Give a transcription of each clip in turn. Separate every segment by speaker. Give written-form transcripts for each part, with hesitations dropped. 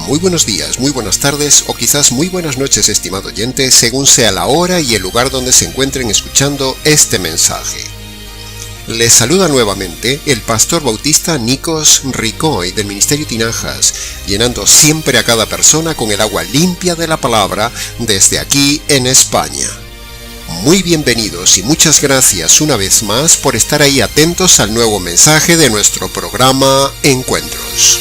Speaker 1: Muy buenos días, muy buenas tardes o quizás muy buenas noches, estimado oyente, según sea la hora y el lugar donde se encuentren escuchando este mensaje. Les saluda nuevamente el pastor bautista Nikos Ricoy del Ministerio Tinajas, llenando siempre a cada persona con el agua limpia de la palabra desde aquí en España. Muy bienvenidos y muchas gracias una vez más por estar ahí atentos al nuevo mensaje de nuestro programa Encuentros.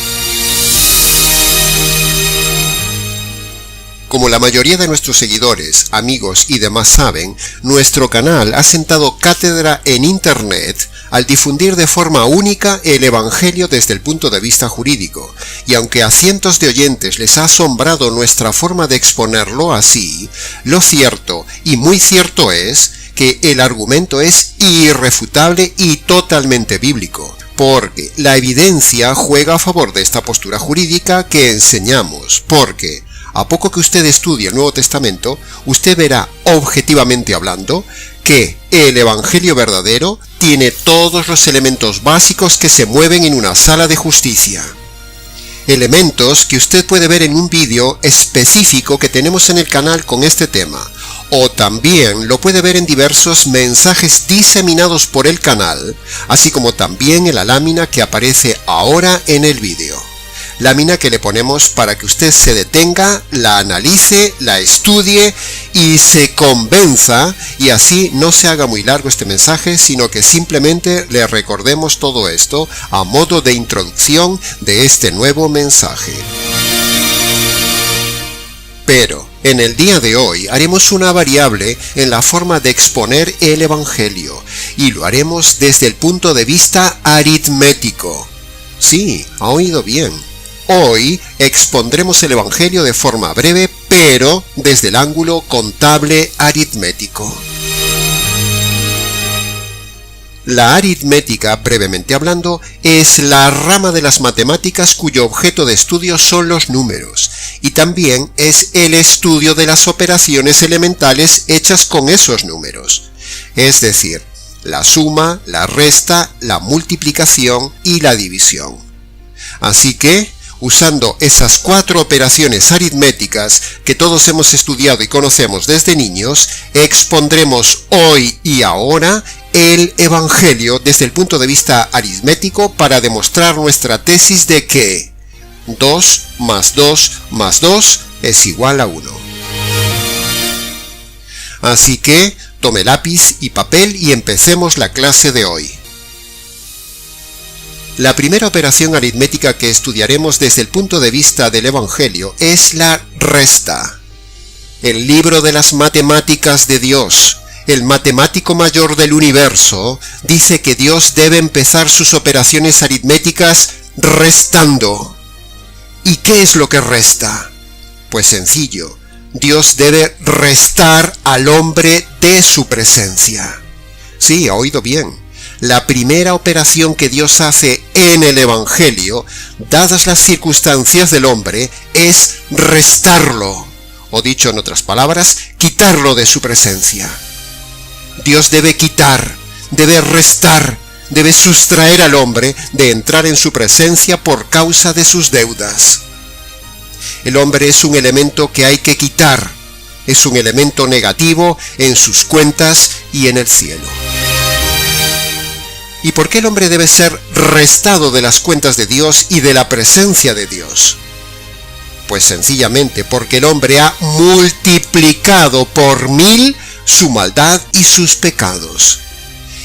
Speaker 1: Como la mayoría de nuestros seguidores, amigos y demás saben, nuestro canal ha sentado cátedra en Internet al difundir de forma única el Evangelio desde el punto de vista jurídico, y aunque a cientos de oyentes les ha asombrado nuestra forma de exponerlo así, lo cierto, y muy cierto es, que el argumento es irrefutable y totalmente bíblico, porque la evidencia juega a favor de esta postura jurídica que enseñamos, porque a poco que usted estudie el Nuevo Testamento, usted verá, objetivamente hablando, que el Evangelio verdadero tiene todos los elementos básicos que se mueven en una sala de justicia. Elementos que usted puede ver en un vídeo específico que tenemos en el canal con este tema, o también lo puede ver en diversos mensajes diseminados por el canal, así como también en la lámina que aparece ahora en el vídeo. Lámina que le ponemos para que usted se detenga, la analice, la estudie y se convenza, y así no se haga muy largo este mensaje, sino que simplemente le recordemos todo esto a modo de introducción de este nuevo mensaje. Pero en el día de hoy haremos una variable en la forma de exponer el Evangelio, y lo haremos desde el punto de vista aritmético. Sí, ha oído bien. Hoy expondremos el Evangelio de forma breve, pero desde el ángulo contable aritmético. La aritmética, brevemente hablando, es la rama de las matemáticas cuyo objeto de estudio son los números, y también es el estudio de las operaciones elementales hechas con esos números, es decir, la suma, la resta, la multiplicación y la división. Así que, usando esas 4 operaciones aritméticas que todos hemos estudiado y conocemos desde niños, expondremos hoy y ahora el Evangelio desde el punto de vista aritmético para demostrar nuestra tesis de que 2 más 2 más 2 es igual a 1. Así que tome lápiz y papel y empecemos la clase de hoy. La primera operación aritmética que estudiaremos desde el punto de vista del Evangelio es la resta. El libro de las matemáticas de Dios, el matemático mayor del universo, dice que Dios debe empezar sus operaciones aritméticas restando. ¿Y qué es lo que resta? Pues sencillo, Dios debe restar al hombre de su presencia. Sí, ha oído bien. La primera operación que Dios hace en el Evangelio, dadas las circunstancias del hombre, es restarlo, o dicho en otras palabras, quitarlo de su presencia. Dios debe quitar, debe restar, debe sustraer al hombre de entrar en su presencia por causa de sus deudas. El hombre es un elemento que hay que quitar, es un elemento negativo en sus cuentas y en el cielo. ¿Y por qué el hombre debe ser restado de las cuentas de Dios y de la presencia de Dios? Pues sencillamente porque el hombre ha multiplicado por 1000 su maldad y sus pecados.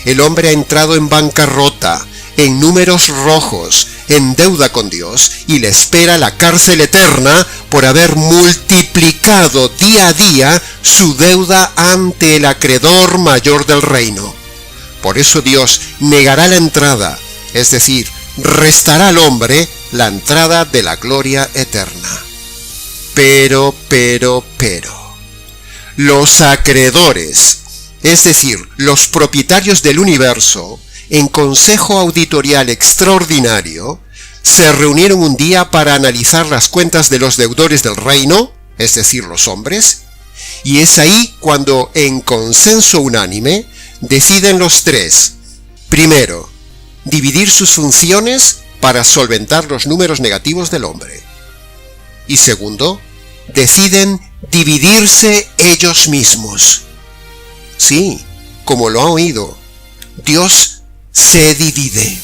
Speaker 1: El hombre ha entrado en bancarrota, en números rojos, en deuda con Dios, y le espera la cárcel eterna por haber multiplicado día a día su deuda ante el acreedor mayor del reino. Por eso Dios negará la entrada, es decir, restará al hombre la entrada de la gloria eterna. Pero, los acreedores, es decir, los propietarios del universo, en consejo auditorial extraordinario, se reunieron un día para analizar las cuentas de los deudores del reino, es decir, los hombres, y es ahí cuando, en consenso unánime, deciden los 3. Primero, dividir sus funciones para solventar los números negativos del hombre. Y segundo, deciden dividirse ellos mismos. Sí, como lo ha oído, Dios se divide.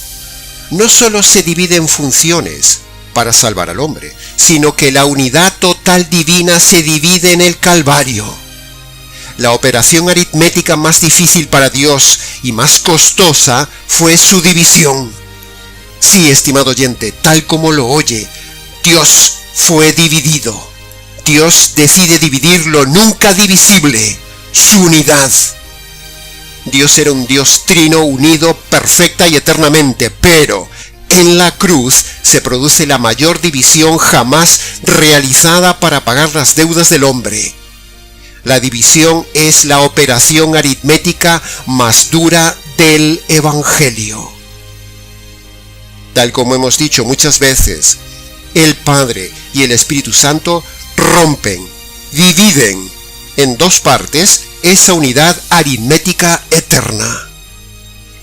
Speaker 1: No solo se divide en funciones para salvar al hombre, sino que la unidad total divina se divide en el Calvario. La operación aritmética más difícil para Dios y más costosa fue su división. Sí, estimado oyente, tal como lo oye, Dios fue dividido. Dios decide dividir lo nunca divisible, su unidad. Dios era un Dios trino unido perfecta y eternamente, pero en la cruz se produce la mayor división jamás realizada para pagar las deudas del hombre. La división es la operación aritmética más dura del Evangelio. Tal como hemos dicho muchas veces, el Padre y el Espíritu Santo rompen, dividen en dos partes esa unidad aritmética eterna.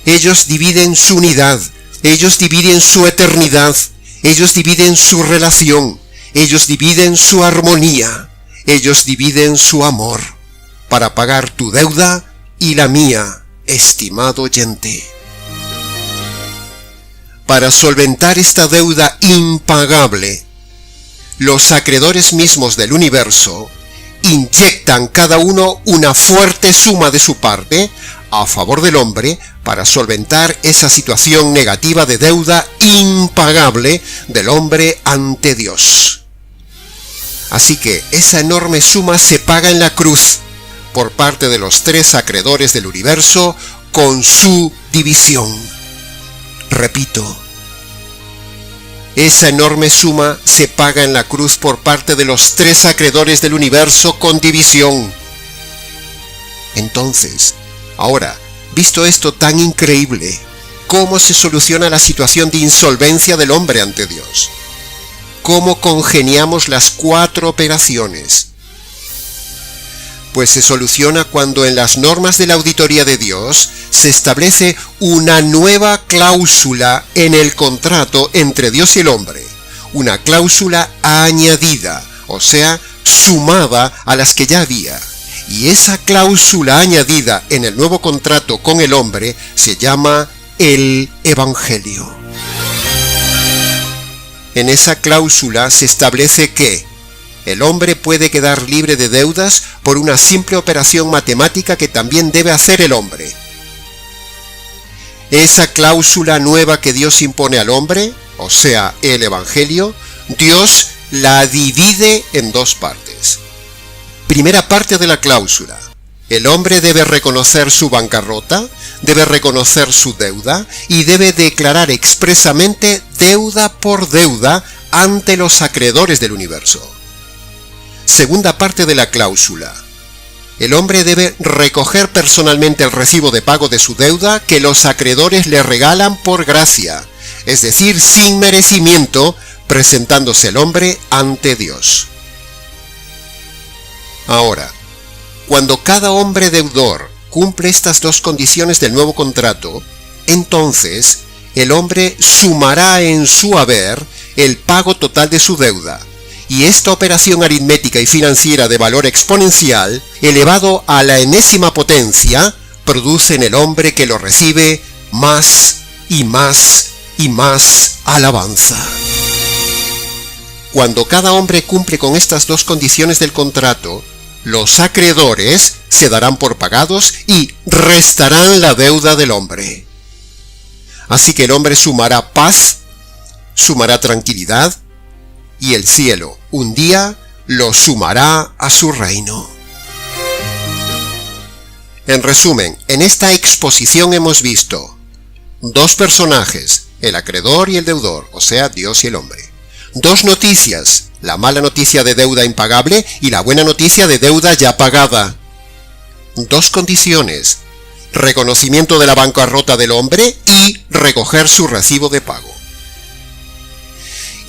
Speaker 1: Ellos dividen su unidad, ellos dividen su eternidad, ellos dividen su relación, ellos dividen su armonía, ellos dividen su amor, para pagar tu deuda y la mía, estimado oyente. Para solventar esta deuda impagable, los acreedores mismos del universo inyectan cada uno una fuerte suma de su parte a favor del hombre para solventar esa situación negativa de deuda impagable del hombre ante Dios. Así que esa enorme suma se paga en la cruz por parte de los tres acreedores del universo con su división. Repito, esa enorme suma se paga en la cruz por parte de los tres acreedores del universo con división. Entonces, ahora, visto esto tan increíble, ¿cómo se soluciona la situación de insolvencia del hombre ante Dios? ¿Cómo congeniamos las cuatro operaciones? Pues se soluciona cuando en las normas de la auditoría de Dios se establece una nueva cláusula en el contrato entre Dios y el hombre, una cláusula añadida, o sea, sumada a las que ya había. Y esa cláusula añadida en el nuevo contrato con el hombre se llama el Evangelio. En esa cláusula se establece que el hombre puede quedar libre de deudas por una simple operación matemática que también debe hacer el hombre. Esa cláusula nueva que Dios impone al hombre, o sea, el Evangelio, Dios la divide en dos partes. Primera parte de la cláusula. El hombre debe reconocer su bancarrota, debe reconocer su deuda y debe declarar expresamente deuda por deuda ante los acreedores del universo. Segunda parte de la cláusula. El hombre debe recoger personalmente el recibo de pago de su deuda que los acreedores le regalan por gracia, es decir, sin merecimiento, presentándose el hombre ante Dios. Ahora, cuando cada hombre deudor cumple estas dos condiciones del nuevo contrato, entonces el hombre sumará en su haber el pago total de su deuda. Y esta operación aritmética y financiera de valor exponencial, elevado a la enésima potencia, produce en el hombre que lo recibe más y más y más alabanza. Cuando cada hombre cumple con estas dos condiciones del contrato, los acreedores se darán por pagados y restarán la deuda del hombre. Así que el hombre sumará paz, sumará tranquilidad, y el cielo un día lo sumará a su reino. En resumen, en esta exposición hemos visto dos personajes, el acreedor y el deudor, o sea, Dios y el hombre. Dos noticias, la mala noticia de deuda impagable y la buena noticia de deuda ya pagada. Dos condiciones, reconocimiento de la bancarrota del hombre y recoger su recibo de pago.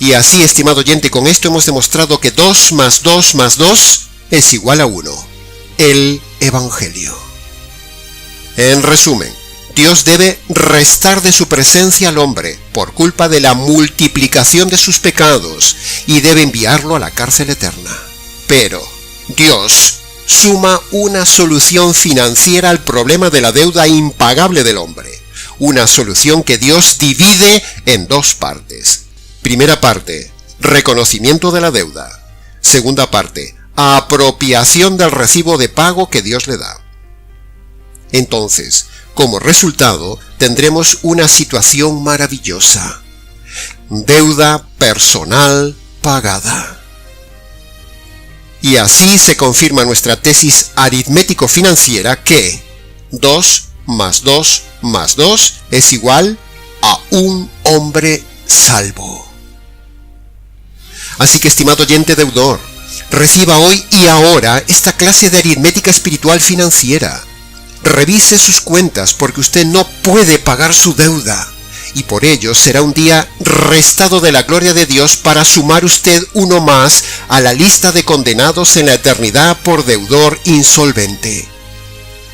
Speaker 1: Y así, estimado oyente, con esto hemos demostrado que 2 más 2 más 2 es igual a 1, el Evangelio. En resumen, Dios debe restar de su presencia al hombre por culpa de la multiplicación de sus pecados y debe enviarlo a la cárcel eterna. Pero Dios suma una solución financiera al problema de la deuda impagable del hombre. Una solución que Dios divide en dos partes. Primera parte, reconocimiento de la deuda. Segunda parte, apropiación del recibo de pago que Dios le da. Entonces, como resultado, tendremos una situación maravillosa. Deuda personal pagada. Y así se confirma nuestra tesis aritmético-financiera que 2 más 2 más 2 es igual a un hombre salvo. Así que, estimado oyente deudor, reciba hoy y ahora esta clase de aritmética espiritual financiera. Revise sus cuentas porque usted no puede pagar su deuda y por ello será un día restado de la gloria de Dios para sumar usted uno más a la lista de condenados en la eternidad por deudor insolvente.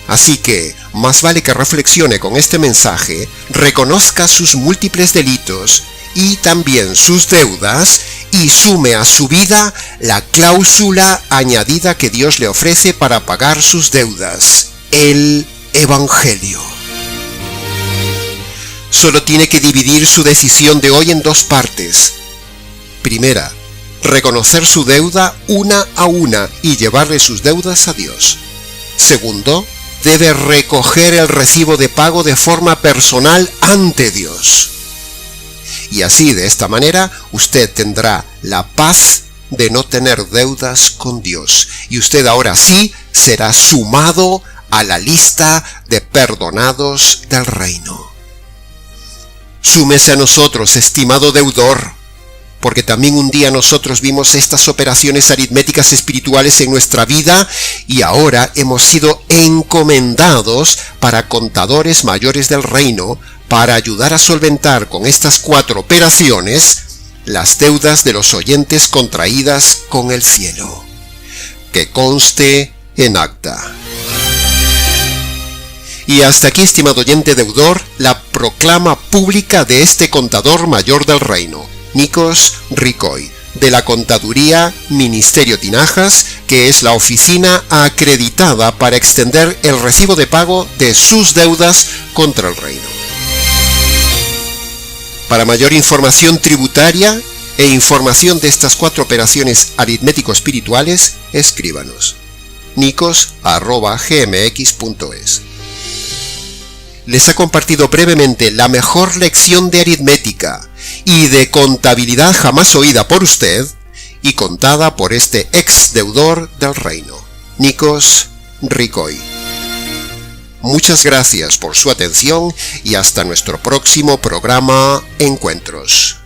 Speaker 1: Así que, más vale que reflexione con este mensaje, reconozca sus múltiples delitos y también sus deudas y sume a su vida la cláusula añadida que Dios le ofrece para pagar sus deudas. El Evangelio. Solo tiene que dividir su decisión de hoy en dos partes. Primera, reconocer su deuda una a una y llevarle sus deudas a Dios. Segundo, debe recoger el recibo de pago de forma personal ante Dios. Y así, de esta manera, usted tendrá la paz de no tener deudas con Dios. Y usted ahora sí será sumado a la lista de perdonados del reino. Súmese a nosotros, estimado deudor, porque también un día nosotros vimos estas operaciones aritméticas espirituales en nuestra vida y ahora hemos sido encomendados para contadores mayores del reino para ayudar a solventar con estas 4 operaciones las deudas de los oyentes contraídas con el cielo. Que conste en acta. Y hasta aquí, estimado oyente deudor, la proclama pública de este contador mayor del reino, Nikos Ricoi, de la Contaduría Ministerio Tinajas, que es la oficina acreditada para extender el recibo de pago de sus deudas contra el reino. Para mayor información tributaria e información de estas 4 operaciones aritmético-espirituales, escríbanos nikos@gmx.es. Les ha compartido brevemente la mejor lección de aritmética y de contabilidad jamás oída por usted y contada por este ex deudor del reino, Nikos Ricoi. Muchas gracias por su atención y hasta nuestro próximo programa Encuentros.